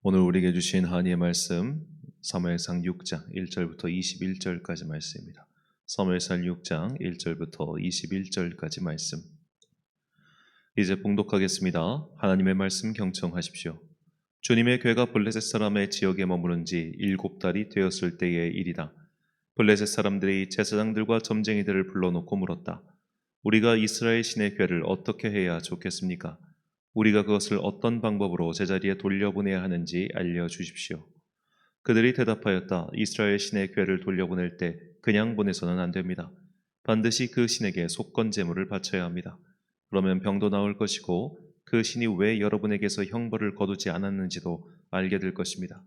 오늘 우리에게 주신 하나님의 말씀 사무엘상 6장 1절부터 21절까지 말씀입니다. 사무엘상 6장 1절부터 21절까지 말씀. 이제 봉독하겠습니다. 하나님의 말씀 경청하십시오. 주님의 궤가 블레셋 사람의 지역에 머무른 지 7달이 되었을 때의 일이다. 블레셋 사람들이 제사장들과 점쟁이들을 불러놓고 물었다. 우리가 이스라엘 신의 궤를 어떻게 해야 좋겠습니까? 우리가 그것을 어떤 방법으로 제자리에 돌려보내야 하는지 알려주십시오. 그들이 대답하였다. 이스라엘 신의 궤를 돌려보낼 때 그냥 보내서는 안 됩니다. 반드시 그 신에게 속건 제물을 바쳐야 합니다. 그러면 병도 나을 것이고 그 신이 왜 여러분에게서 형벌을 거두지 않았는지도 알게 될 것입니다.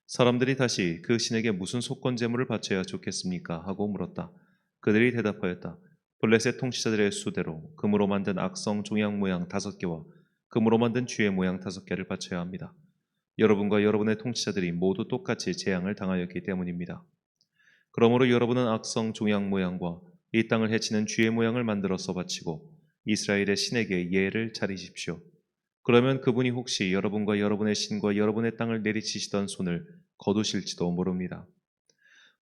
사람들이 다시 그 신에게 무슨 속건 제물을 바쳐야 좋겠습니까? 하고 물었다. 그들이 대답하였다. 블레셋 통치자들의 수대로 금으로 만든 악성 종양 모양 5개와 금으로 만든 쥐의 모양 5개를 바쳐야 합니다. 여러분과 여러분의 통치자들이 모두 똑같이 재앙을 당하였기 때문입니다. 그러므로 여러분은 악성 종양 모양과 이 땅을 해치는 쥐의 모양을 만들어서 바치고 이스라엘의 신에게 예를 차리십시오. 그러면 그분이 혹시 여러분과 여러분의 신과 여러분의 땅을 내리치시던 손을 거두실지도 모릅니다.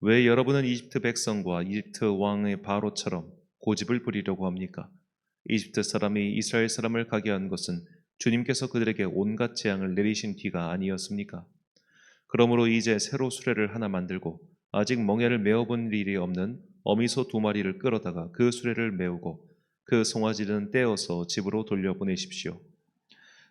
왜 여러분은 이집트 백성과 이집트 왕의 바로처럼 고집을 부리려고 합니까? 이집트 사람이 이스라엘 사람을 가게 한 것은 주님께서 그들에게 온갖 재앙을 내리신 뒤가 아니었습니까? 그러므로 이제 새로 수레를 하나 만들고 아직 멍에를 메어본 일이 없는 어미소 2마리를 끌어다가 그 수레를 메우고 그 송아지는 떼어서 집으로 돌려보내십시오.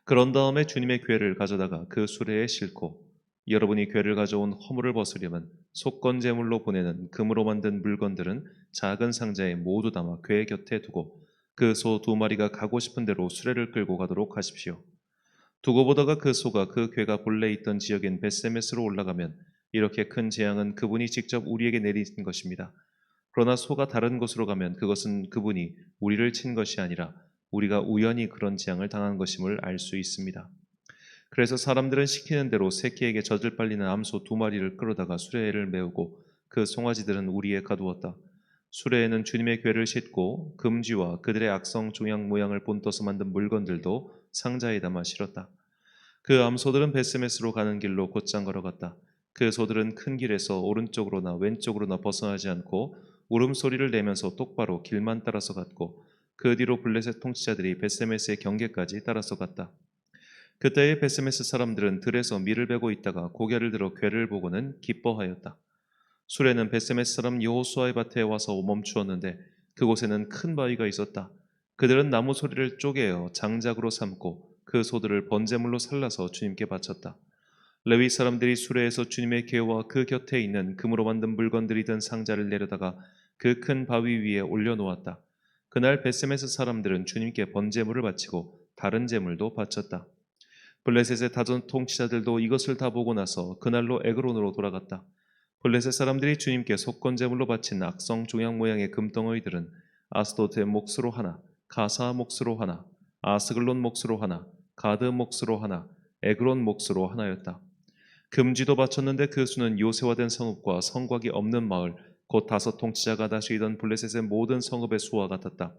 그런 다음에 주님의 궤를 가져다가 그 수레에 싣고 여러분이 궤를 가져온 허물을 벗으려면 속건 제물로 보내는 금으로 만든 물건들은 작은 상자에 모두 담아 궤 곁에 두고 그 소 2마리가 가고 싶은 대로 수레를 끌고 가도록 하십시오. 두고 보다가 그 소가 그 궤가 본래 있던 지역인 벳세메스로 올라가면 이렇게 큰 재앙은 그분이 직접 우리에게 내리신 것입니다. 그러나 소가 다른 곳으로 가면 그것은 그분이 우리를 친 것이 아니라 우리가 우연히 그런 재앙을 당한 것임을 알 수 있습니다. 그래서 사람들은 시키는 대로 새끼에게 젖을 빨리는 암소 2마리를 끌어다가 수레를 메우고 그 송아지들은 우리에 가두었다. 수레에는 주님의 궤를 싣고 금쥐와 그들의 악성 종양 모양을 본떠서 만든 물건들도 상자에 담아 실었다. 그 암소들은 벳세메스로 가는 길로 곧장 걸어갔다. 그 소들은 큰 길에서 오른쪽으로나 왼쪽으로나 벗어나지 않고 울음소리를 내면서 똑바로 길만 따라서 갔고 그 뒤로 블레셋 통치자들이 벳세메스의 경계까지 따라서 갔다. 그때의 벳세메스 사람들은 들에서 밀을 베고 있다가 고개를 들어 궤를 보고는 기뻐하였다. 수레는 벳세메스 사람 여호수아의 밭에 와서 멈추었는데 그곳에는 큰 바위가 있었다. 그들은 나무 소리를 쪼개어 장작으로 삼고 그 소들을 번제물로 살라서 주님께 바쳤다. 레위 사람들이 수레에서 주님의 궤와 그 곁에 있는 금으로 만든 물건들이 든 상자를 내려다가 그 큰 바위 위에 올려놓았다. 그날 벳세메스 사람들은 주님께 번제물을 바치고 다른 제물도 바쳤다. 블레셋의 다전 통치자들도 이것을 다 보고 나서 그날로 에그론으로 돌아갔다. 블레셋 사람들이 주님께 속건제물로 바친 악성 종양 모양의 금덩어리들은 아스도트의 몫으로 하나, 가사 몫으로 하나, 아스글론 몫으로 하나, 가드 몫으로 하나, 에그론 몫으로 하나였다. 금쥐도 바쳤는데 그 수는 요새화된 성읍과 성곽이 없는 마을, 곧 5 통치자가 다스리던 블레셋의 모든 성읍의 수와 같았다.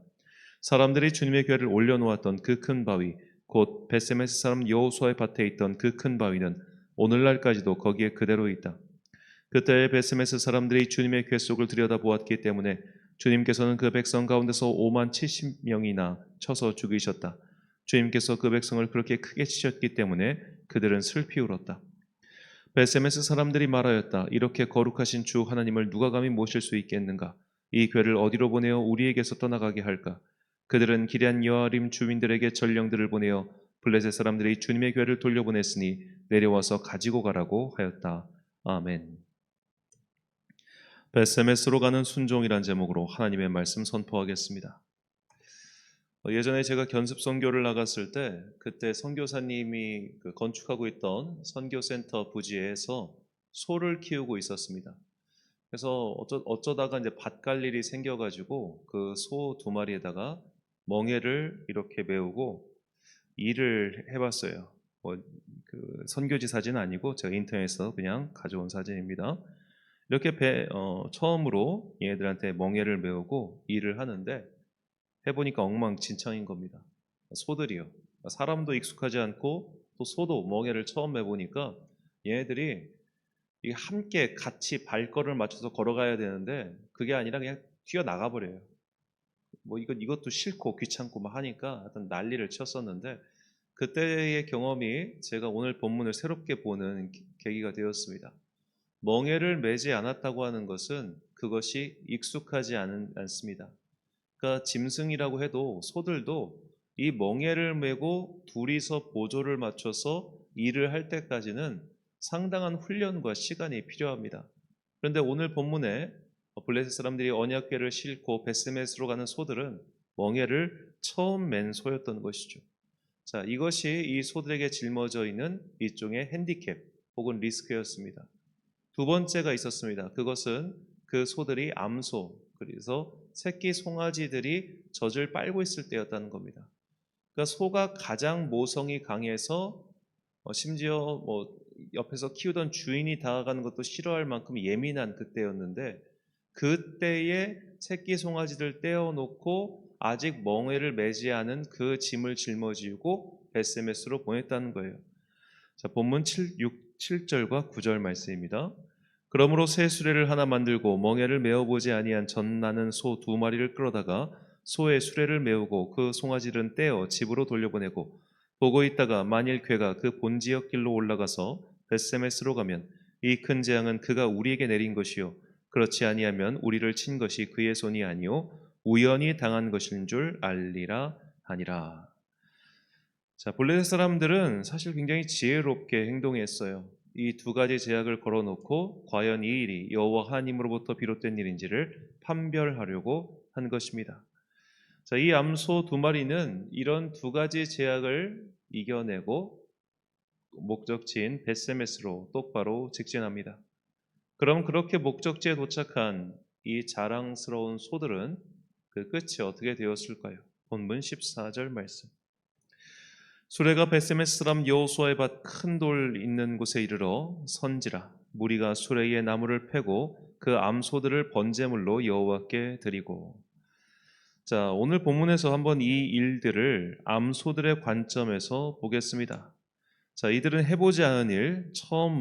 사람들이 주님의 궤를 올려놓았던 그 큰 바위, 곧 벳세메스 사람 여호수아의 밭에 있던 그 큰 바위는 오늘날까지도 거기에 그대로 있다. 그때 벳세메스 사람들이 주님의 궤 속을 들여다보았기 때문에 주님께서는 그 백성 가운데서 5만 70명이나 쳐서 죽이셨다. 주님께서 그 백성을 그렇게 크게 치셨기 때문에 그들은 슬피 울었다. 벳세메스 사람들이 말하였다. 이렇게 거룩하신 주 하나님을 누가 감히 모실 수 있겠는가? 이 궤를 어디로 보내어 우리에게서 떠나가게 할까? 그들은 기럇 여아림 주민들에게 전령들을 보내어 블레셋 사람들이 주님의 궤를 돌려보냈으니 내려와서 가지고 가라고 하였다. 아멘. 벳세메스로 가는 순종이란 제목으로 하나님의 말씀 선포하겠습니다. 예전에 제가 견습 선교를 나갔을 때 그때 선교사님이 건축하고 있던 선교센터 부지에서 소를 키우고 있었습니다. 그래서 어쩌다가 이제 밭 갈 일이 생겨가지고 그 소 2마리에다가 멍에를 이렇게 메우고 일을 해봤어요. 그 선교지 사진 아니고 제가 인터넷에서 그냥 가져온 사진입니다. 이렇게 처음으로 얘들한테 멍에를 메우고 일을 하는데 해보니까 엉망진창인 겁니다. 소들이요. 사람도 익숙하지 않고 또 소도 멍에를 처음 매보니까 얘네들이 이게 함께 같이 발걸음을 맞춰서 걸어가야 되는데 그게 아니라 그냥 뛰어나가 버려요. 뭐 이것도 싫고 귀찮고 막 하니까 하여튼 난리를 쳤었는데 그때의 경험이 제가 오늘 본문을 새롭게 보는 계기가 되었습니다. 멍에를 매지 않았다고 하는 것은 그것이 익숙하지 않습니다. 그러니까 짐승이라고 해도 소들도 이 멍에를 메고 둘이서 보조를 맞춰서 일을 할 때까지는 상당한 훈련과 시간이 필요합니다. 그런데 오늘 본문에 블레셋 사람들이 언약궤를 싣고 베스메스로 가는 소들은 멍에를 처음 맨 소였던 것이죠. 자, 이것이 이 소들에게 짊어져 있는 일종의 핸디캡 혹은 리스크였습니다. 두 번째가 있었습니다. 그것은 그 소들이 암소, 그래서 새끼 송아지들이 젖을 빨고 있을 때였다는 겁니다. 그러니까 소가 가장 모성이 강해서 심지어 뭐 옆에서 키우던 주인이 다가가는 것도 싫어할 만큼 예민한 그때였는데 그때에 새끼 송아지들 떼어놓고 아직 멍에를 매지 않은 그 짐을 짊어지고 베스메스로 보냈다는 거예요. 자, 본문 7절과 9절 말씀입니다. 그러므로 새 수레를 하나 만들고 멍에를 메어보지 아니한 젖나는 소 2마리를 끌어다가 소의 수레를 메우고 그 송아지를 떼어 집으로 돌려보내고 보고 있다가 만일 괴가 그 본지역 길로 올라가서 벳세메스로 가면 이 큰 재앙은 그가 우리에게 내린 것이요 그렇지 아니하면 우리를 친 것이 그의 손이 아니요 우연히 당한 것인 줄 알리라 하니라. 자, 블레셋 사람들은 사실 굉장히 지혜롭게 행동했어요. 이 두 가지 제약을 걸어놓고 과연 이 일이 여호와 하나님으로부터 비롯된 일인지를 판별하려고 한 것입니다. 자, 이 암소 2마리는 이런 두 가지 제약을 이겨내고 목적지인 벳세메스로 똑바로 직진합니다. 그럼 그렇게 목적지에 도착한 이 자랑스러운 소들은 그 끝이 어떻게 되었을까요? 본문 14절 말씀. 수레가 벳세메스 사람 여호수아의 밭 큰 돌 있는 곳에 이르러 선지라 무리가 수레에 나무를 패고 그 암소들을 번제물로 여호와께 드리고. 자, 오늘 본문에서 한번 이 일들을 암소들의 관점에서 보겠습니다. 자, 이들은 해보지 않은 일, 처음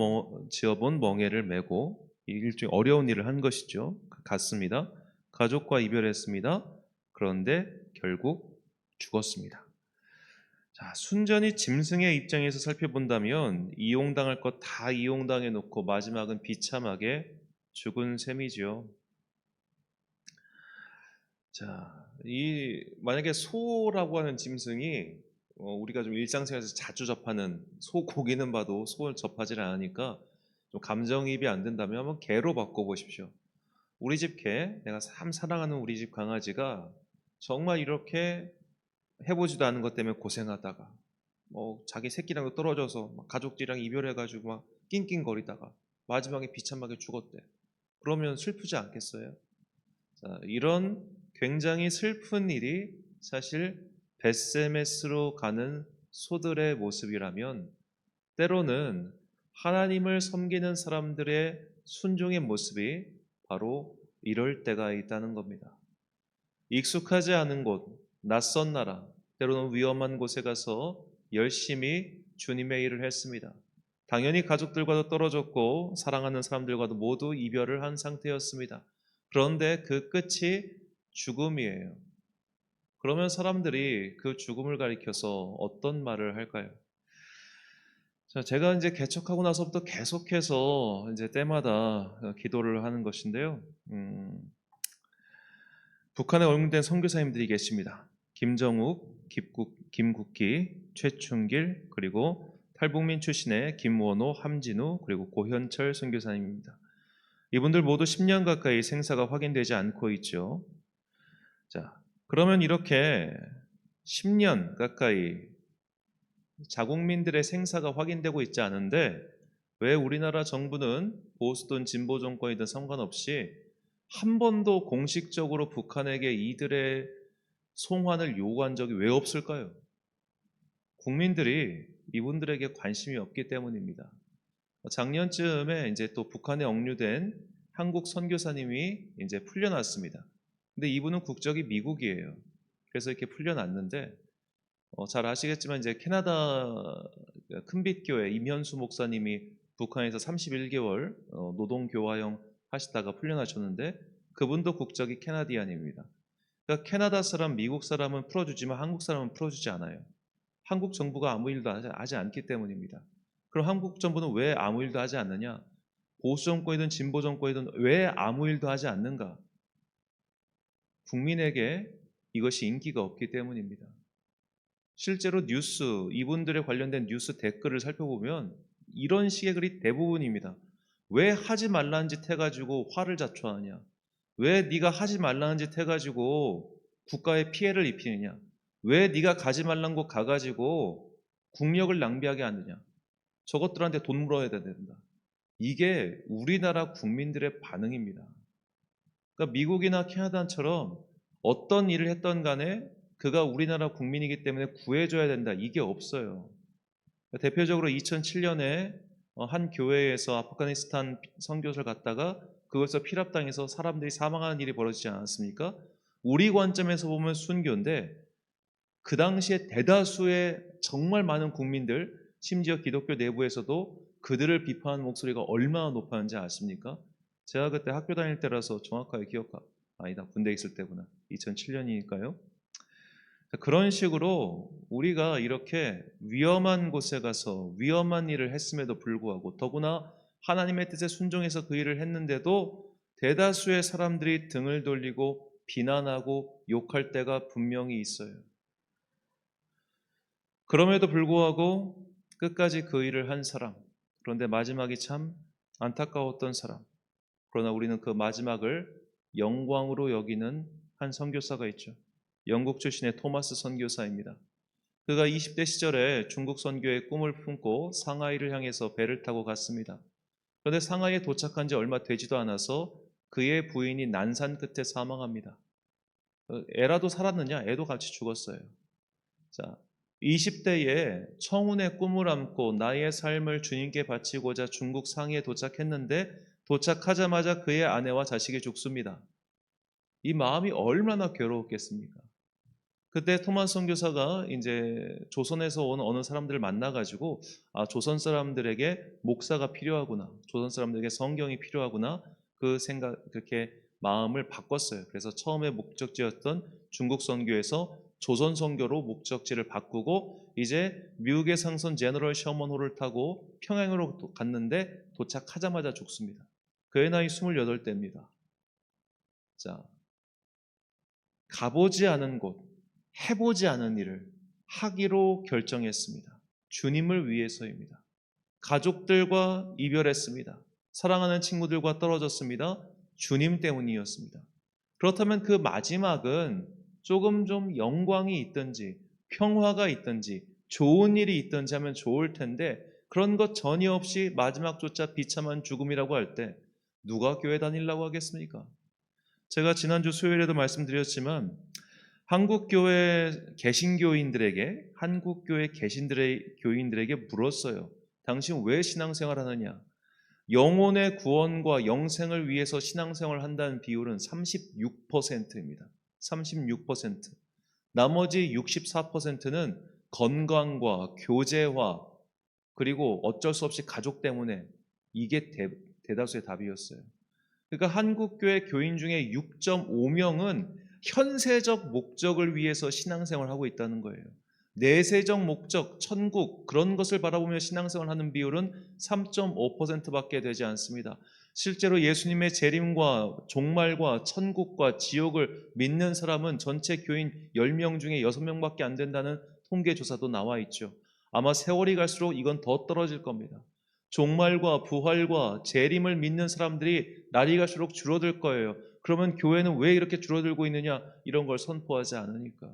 지어본 멍에를 메고 일종의 어려운 일을 한 것이죠. 같습니다. 가족과 이별했습니다. 그런데 결국 죽었습니다. 자, 순전히 짐승의 입장에서 살펴본다면 이용당할 것 다 이용당해 놓고 마지막은 비참하게 죽은 셈이지요. 자, 만약에 소라고 하는 짐승이 우리가 좀 일상생활에서 자주 접하는 소 고기는 봐도 소를 접하지 않으니까 좀 감정이입이 안 된다면 한번 개로 바꿔보십시오. 우리 집 개, 내가 참 사랑하는 우리 집 강아지가 정말 이렇게 해보지도 않은 것 때문에 고생하다가 자기 새끼랑도 떨어져서 막 가족들이랑 이별해가지고 막 낑낑거리다가 마지막에 비참하게 죽었대. 그러면 슬프지 않겠어요? 자, 이런 굉장히 슬픈 일이 사실 벳세메스로 가는 소들의 모습이라면 때로는 하나님을 섬기는 사람들의 순종의 모습이 바로 이럴 때가 있다는 겁니다. 익숙하지 않은 곳, 낯선 나라, 때로는 위험한 곳에 가서 열심히 주님의 일을 했습니다. 당연히 가족들과도 떨어졌고 사랑하는 사람들과도 모두 이별을 한 상태였습니다. 그런데 그 끝이 죽음이에요. 그러면 사람들이 그 죽음을 가리켜서 어떤 말을 할까요? 자, 제가 이제 개척하고 나서부터 계속해서 이제 때마다 기도를 하는 것인데요. 북한에 얼문된 선교사님들이 계십니다. 김정욱, 김국기, 최춘길, 그리고 탈북민 출신의 김원호, 함진우, 그리고 고현철 선교사님입니다. 이분들 모두 10년 가까이 생사가 확인되지 않고 있죠. 자, 그러면 이렇게 10년 가까이 자국민들의 생사가 확인되고 있지 않은데 왜 우리나라 정부는 보수든 진보 정권이든 상관없이 한 번도 공식적으로 북한에게 이들의 송환을 요구한 적이 왜 없을까요? 국민들이 이분들에게 관심이 없기 때문입니다. 작년쯤에 이제 또 북한에 억류된 한국 선교사님이 이제 풀려났습니다. 근데 이분은 국적이 미국이에요. 그래서 이렇게 풀려났는데 잘 아시겠지만 이제 캐나다 큰빛교회 임현수 목사님이 북한에서 31개월 노동교화형 하시다가 풀려나셨는데 그분도 국적이 캐나디안입니다. 그러니까 캐나다 사람, 미국 사람은 풀어주지만 한국 사람은 풀어주지 않아요. 한국 정부가 아무 일도 하지 않기 때문입니다. 그럼 한국 정부는 왜 아무 일도 하지 않느냐? 보수 정권이든 진보 정권이든 왜 아무 일도 하지 않는가? 국민에게 이것이 인기가 없기 때문입니다. 실제로 뉴스, 이분들에 관련된 뉴스 댓글을 살펴보면 이런 식의 글이 대부분입니다. 왜 하지 말라는 짓 해가지고 화를 자초하냐? 왜 네가 하지 말라는 짓 해가지고 국가에 피해를 입히느냐? 왜 네가 가지 말란 곳 가가지고 국력을 낭비하게 하느냐? 저것들한테 돈 물어야 된다. 이게 우리나라 국민들의 반응입니다. 그러니까 미국이나 캐나다처럼 어떤 일을 했던 간에 그가 우리나라 국민이기 때문에 구해줘야 된다. 이게 없어요. 대표적으로 2007년에 한 교회에서 아프가니스탄 선교사를 갔다가 그것에서 피랍당해서 사람들이 사망하는 일이 벌어지지 않았습니까? 우리 관점에서 보면 순교인데 그 당시에 대다수의 정말 많은 국민들, 심지어 기독교 내부에서도 그들을 비판하는 목소리가 얼마나 높았는지 아십니까? 제가 그때 학교 다닐 때라서 정확하게 아니다, 군대에 있을 때구나. 2007년이니까요. 그런 식으로 우리가 이렇게 위험한 곳에 가서 위험한 일을 했음에도 불구하고 더구나 하나님의 뜻에 순종해서 그 일을 했는데도 대다수의 사람들이 등을 돌리고 비난하고 욕할 때가 분명히 있어요. 그럼에도 불구하고 끝까지 그 일을 한 사람, 그런데 마지막이 참 안타까웠던 사람, 그러나 우리는 그 마지막을 영광으로 여기는 한 선교사가 있죠. 영국 출신의 토마스 선교사입니다. 그가 20대 시절에 중국 선교의 꿈을 품고 상하이를 향해서 배를 타고 갔습니다. 그런데 상하이에 도착한 지 얼마 되지도 않아서 그의 부인이 난산 끝에 사망합니다. 애라도 살았느냐? 애도 같이 죽었어요. 자, 20대에 청운의 꿈을 안고 나의 삶을 주님께 바치고자 중국 상해에 도착했는데 도착하자마자 그의 아내와 자식이 죽습니다. 이 마음이 얼마나 괴로웠겠습니까? 그때 토마스 선교사가 이제 조선에서 온 어느 사람들을 만나가지고 조선 사람들에게 목사가 필요하구나, 조선 사람들에게 성경이 필요하구나 그 생각 그렇게 마음을 바꿨어요. 그래서 처음에 목적지였던 중국 선교에서 조선 선교로 목적지를 바꾸고 이제 미국의 상선 제너럴 셔먼호를 타고 평양으로 갔는데 도착하자마자 죽습니다. 그의 나이 28대입니다. 자, 가보지 않은 곳, 해보지 않은 일을 하기로 결정했습니다. 주님을 위해서입니다. 가족들과 이별했습니다. 사랑하는 친구들과 떨어졌습니다. 주님 때문이었습니다. 그렇다면 그 마지막은 조금 좀 영광이 있든지 평화가 있든지 좋은 일이 있든지 하면 좋을 텐데 그런 것 전혀 없이 마지막조차 비참한 죽음이라고 할 때 누가 교회 다니려고 하겠습니까? 제가 지난주 수요일에도 말씀드렸지만 한국교회 개신교인들에게 한국교회 교인들에게 물었어요. 당신 왜 신앙생활 하느냐? 영혼의 구원과 영생을 위해서 신앙생활을 한다는 비율은 36%입니다. 36%. 나머지 64%는 건강과 교제와 그리고 어쩔 수 없이 가족 때문에 이게 대다수의 답이었어요. 그러니까 한국교회 교인 중에 6.5명은 현세적 목적을 위해서 신앙생활을 하고 있다는 거예요. 내세적 목적, 천국 그런 것을 바라보며 신앙생활을 하는 비율은 3.5%밖에 되지 않습니다. 실제로 예수님의 재림과 종말과 천국과 지옥을 믿는 사람은 전체 교인 10명 중에 6명밖에 안 된다는 통계조사도 나와 있죠. 아마 세월이 갈수록 이건 더 떨어질 겁니다. 종말과 부활과 재림을 믿는 사람들이 날이 갈수록 줄어들 거예요. 그러면 교회는 왜 이렇게 줄어들고 있느냐? 이런 걸 선포하지 않으니까.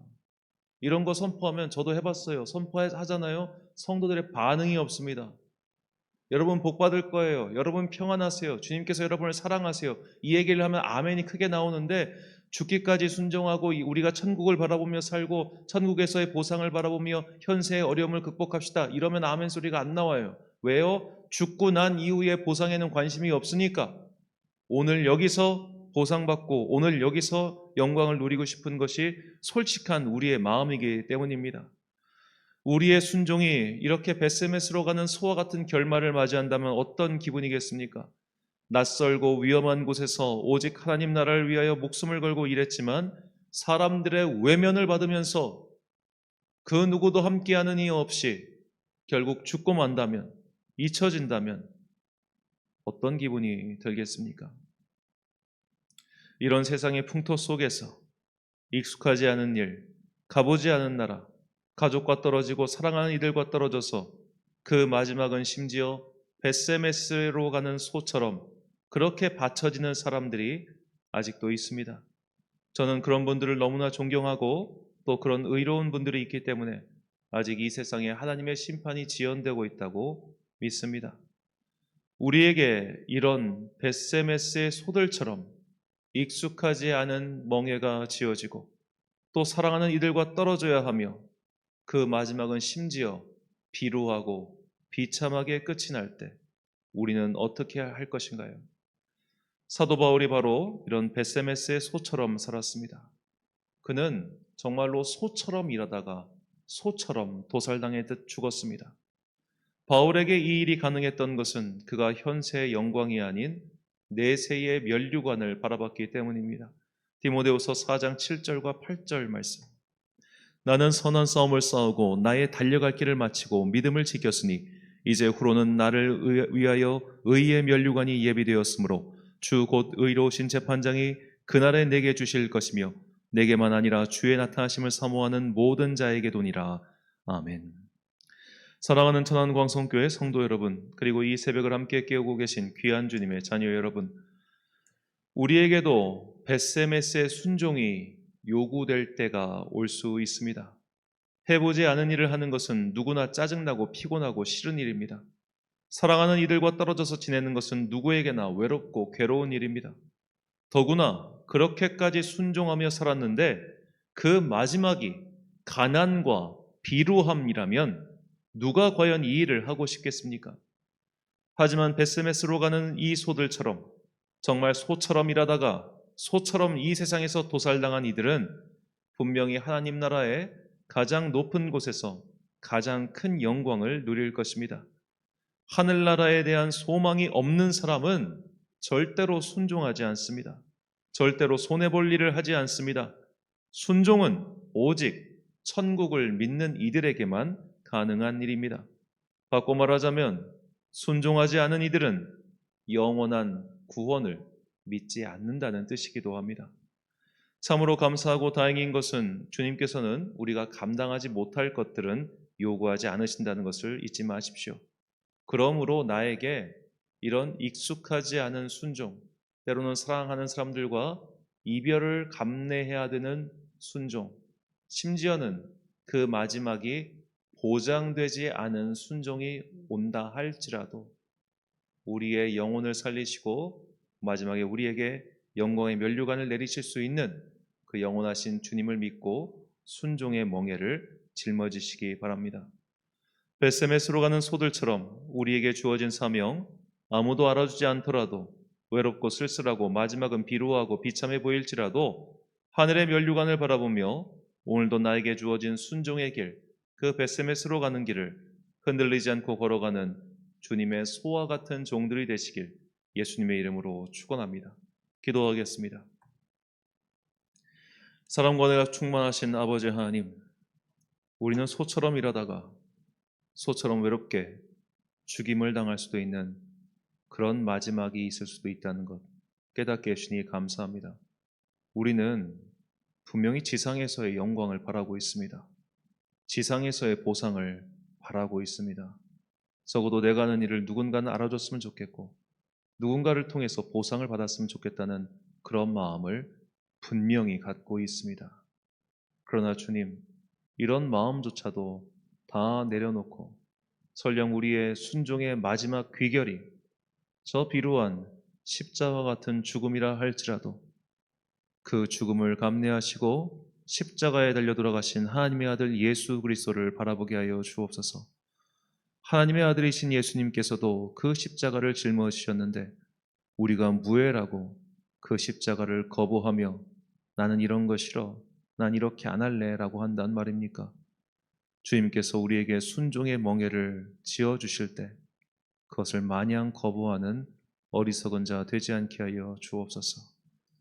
이런 거 선포하면 저도 해봤어요. 선포하잖아요. 성도들의 반응이 없습니다. 여러분 복 받을 거예요. 여러분 평안하세요. 주님께서 여러분을 사랑하세요. 이 얘기를 하면 아멘이 크게 나오는데 죽기까지 순종하고 우리가 천국을 바라보며 살고 천국에서의 보상을 바라보며 현세의 어려움을 극복합시다. 이러면 아멘 소리가 안 나와요. 왜요? 죽고 난 이후의 보상에는 관심이 없으니까. 오늘 여기서 보상받고 오늘 여기서 영광을 누리고 싶은 것이 솔직한 우리의 마음이기 때문입니다. 우리의 순종이 이렇게 벳세메스로 가는 소와 같은 결말을 맞이한다면 어떤 기분이겠습니까? 낯설고 위험한 곳에서 오직 하나님 나라를 위하여 목숨을 걸고 일했지만 사람들의 외면을 받으면서 그 누구도 함께하는 이유 없이 결국 죽고 만다면, 잊혀진다면 어떤 기분이 들겠습니까? 이런 세상의 풍토 속에서 익숙하지 않은 일, 가보지 않은 나라, 가족과 떨어지고 사랑하는 이들과 떨어져서 그 마지막은 심지어 벳세메스로 가는 소처럼 그렇게 받쳐지는 사람들이 아직도 있습니다. 저는 그런 분들을 너무나 존경하고 또 그런 의로운 분들이 있기 때문에 아직 이 세상에 하나님의 심판이 지연되고 있다고 믿습니다. 우리에게 이런 벳세메스의 소들처럼 익숙하지 않은 멍에가 지어지고 또 사랑하는 이들과 떨어져야 하며 그 마지막은 심지어 비루하고 비참하게 끝이 날 때 우리는 어떻게 할 것인가요? 사도 바울이 바로 이런 벳세메스의 소처럼 살았습니다. 그는 정말로 소처럼 일하다가 소처럼 도살당했듯 죽었습니다. 바울에게 이 일이 가능했던 것은 그가 현세의 영광이 아닌 내세의 면류관을 바라봤기 때문입니다. 디모데후서 4장 7절과 8절 말씀. 나는 선한 싸움을 싸우고 나의 달려갈 길을 마치고 믿음을 지켰으니 이제 후로는 나를 위하여 의의 면류관이 예비되었으므로 주 곧 의로우신 재판장이 그날에 내게 주실 것이며 내게만 아니라 주의 나타나심을 사모하는 모든 자에게도니라. 아멘. 사랑하는 천안광성교회 성도 여러분, 그리고 이 새벽을 함께 깨우고 계신 귀한 주님의 자녀 여러분, 우리에게도 벳세메스의 순종이 요구될 때가 올 수 있습니다. 해보지 않은 일을 하는 것은 누구나 짜증나고 피곤하고 싫은 일입니다. 사랑하는 이들과 떨어져서 지내는 것은 누구에게나 외롭고 괴로운 일입니다. 더구나 그렇게까지 순종하며 살았는데 그 마지막이 가난과 비루함이라면 누가 과연 이 일을 하고 싶겠습니까? 하지만 벳세메스로 가는 이 소들처럼 정말 소처럼 일하다가 소처럼 이 세상에서 도살당한 이들은 분명히 하나님 나라의 가장 높은 곳에서 가장 큰 영광을 누릴 것입니다. 하늘나라에 대한 소망이 없는 사람은 절대로 순종하지 않습니다. 절대로 손해볼 일을 하지 않습니다. 순종은 오직 천국을 믿는 이들에게만 가능한 일입니다. 바꿔 말하자면 순종하지 않은 이들은 영원한 구원을 믿지 않는다는 뜻이기도 합니다. 참으로 감사하고 다행인 것은 주님께서는 우리가 감당하지 못할 것들은 요구하지 않으신다는 것을 잊지 마십시오. 그러므로 나에게 이런 익숙하지 않은 순종, 때로는 사랑하는 사람들과 이별을 감내해야 되는 순종, 심지어는 그 마지막이 보장되지 않은 순종이 온다 할지라도 우리의 영혼을 살리시고 마지막에 우리에게 영광의 면류관을 내리실 수 있는 그 영원하신 주님을 믿고 순종의 멍에를 짊어지시기 바랍니다. 벳세메스로 가는 소들처럼 우리에게 주어진 사명, 아무도 알아주지 않더라도 외롭고 쓸쓸하고 마지막은 비루하고 비참해 보일지라도 하늘의 면류관을 바라보며 오늘도 나에게 주어진 순종의 길, 그 벳세메스로 가는 길을 흔들리지 않고 걸어가는 주님의 소와 같은 종들이 되시길 예수님의 이름으로 축원합니다. 기도하겠습니다. 사랑과 은혜가 충만하신 아버지 하나님, 우리는 소처럼 일하다가 소처럼 외롭게 죽임을 당할 수도 있는 그런 마지막이 있을 수도 있다는 것 깨닫게 해주시니 감사합니다. 우리는 분명히 지상에서의 영광을 바라고 있습니다. 지상에서의 보상을 바라고 있습니다. 적어도 내가 하는 일을 누군가는 알아줬으면 좋겠고 누군가를 통해서 보상을 받았으면 좋겠다는 그런 마음을 분명히 갖고 있습니다. 그러나 주님, 이런 마음조차도 다 내려놓고 설령 우리의 순종의 마지막 귀결이 저 비루한 십자가 같은 죽음이라 할지라도 그 죽음을 감내하시고 십자가에 달려 돌아가신 하나님의 아들 예수 그리스도를 바라보게 하여 주옵소서. 하나님의 아들이신 예수님께서도 그 십자가를 짊어지셨는데 우리가 무해라고 그 십자가를 거부하며 나는 이런 거 싫어, 난 이렇게 안 할래 라고 한단 말입니까? 주님께서 우리에게 순종의 멍에를 지어 주실 때 그것을 마냥 거부하는 어리석은 자 되지 않게 하여 주옵소서.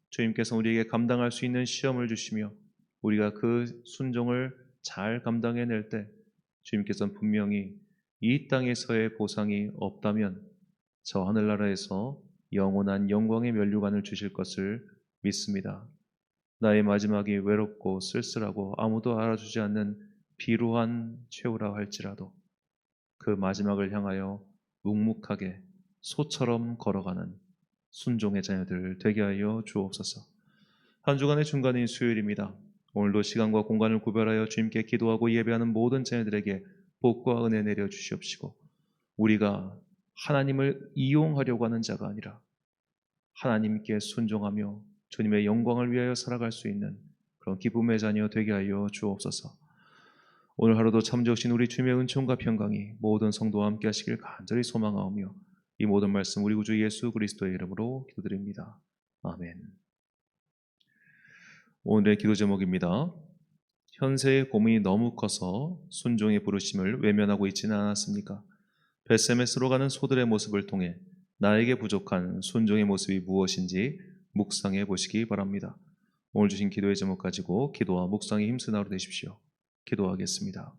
주님께서 우리에게 감당할 수 있는 시험을 주시며 우리가 그 순종을 잘 감당해낼 때 주님께서는 분명히 이 땅에서의 보상이 없다면 저 하늘나라에서 영원한 영광의 면류관을 주실 것을 믿습니다. 나의 마지막이 외롭고 쓸쓸하고 아무도 알아주지 않는 비루한 최후라 할지라도 그 마지막을 향하여 묵묵하게 소처럼 걸어가는 순종의 자녀들 되게 하여 주옵소서. 한 주간의 중간인 수요일입니다. 오늘도 시간과 공간을 구별하여 주님께 기도하고 예배하는 모든 자녀들에게 복과 은혜 내려 주시옵시고 우리가 하나님을 이용하려고 하는 자가 아니라 하나님께 순종하며 주님의 영광을 위하여 살아갈 수 있는 그런 기쁨의 자녀 되게 하여 주옵소서. 오늘 하루도 참 좋으신 우리 주님의 은총과 평강이 모든 성도와 함께 하시길 간절히 소망하오며 이 모든 말씀 우리 구주 예수 그리스도의 이름으로 기도드립니다. 아멘. 오늘의 기도 제목입니다. 현세의 고민이 너무 커서 순종의 부르심을 외면하고 있지는 않았습니까? 벳세메스로 가는 소들의 모습을 통해 나에게 부족한 순종의 모습이 무엇인지 묵상해 보시기 바랍니다. 오늘 주신 기도의 제목 가지고 기도와 묵상에 힘쓰는 하루 되십시오. 기도하겠습니다.